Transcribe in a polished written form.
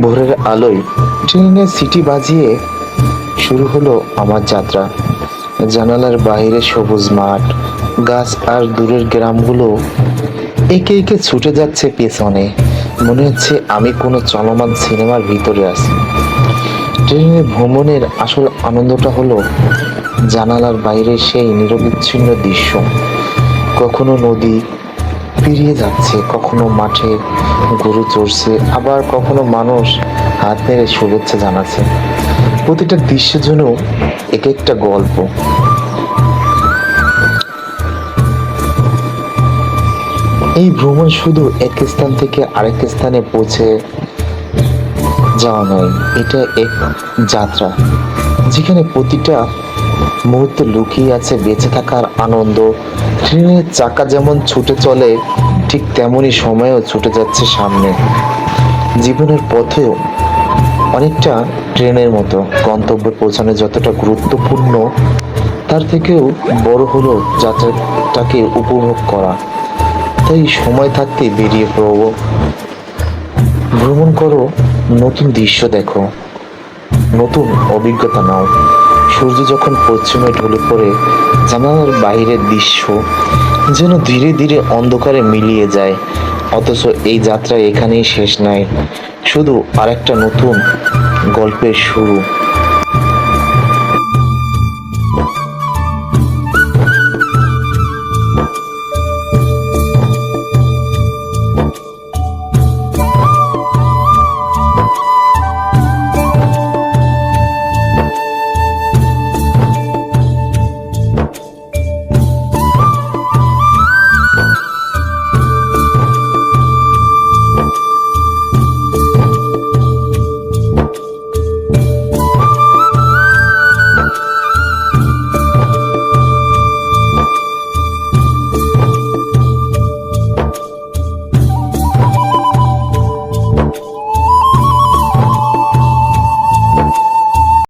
ভোরের আলোয় ট্রেনের সিটি বাজিয়ে শুরু হলো আমার যাত্রা। জানালার বাইরে সবুজ মাঠ, গাছ আর দূরের গ্রামগুলো একে একে ছুটে যাচ্ছে পেছনে। মনে হচ্ছে আমি কোনো চলমান সিনেমার ভিতরে আছি। ট্রেনের ভ্রমণের আসল আনন্দটা হলো জানালার বাইরে সেই নিরবিচ্ছিন্ন দৃশ্য। কখনো নদী পেরিয়ে যাচ্ছে, কখনো মাঠে গরু চড়ছে, আবার কখনো মানুষ হাত নেড়ে শুভেচ্ছা জানাচ্ছে। প্রতিটা দৃশ্য যেন এক একটা গল্প। এই ভ্রমণ শুধু এক স্থান থেকে আরেক স্থানে পৌঁছে যাওয়া নয়, এটা এক যাত্রা যেখানে প্রতিটা মুহূর্তে লুকিয়ে আছে বেঁচে থাকার আনন্দ। ট্রেনের চাকা যেমন ছুটে চলে, ঠিক তেমনই সময়ও ছুটে যাচ্ছে সামনে। জীবনের পথেও অনেকটা ট্রেনের মতো, গন্তব্যে পৌঁছানো যতটা গুরুত্বপূর্ণ, তার থেকেও বড় হলো যাত্রাটাকে উপভোগ করা। তাই সময় থাকতে বেরিয়ে পড়ো, ভ্রমণ করো, নতুন দৃশ্য দেখো, নতুন অভিজ্ঞতা নাও। সূর্য যখন পশ্চিমে ঢলে পড়ে, জানালার বাইরের দৃশ্য যেন ধীরে ধীরে অন্ধকারে মিলিয়ে যায়। অথচ এই যাত্রা এখানেই শেষ নয়, শুধু আরেকটা নতুন গল্পের শুরু।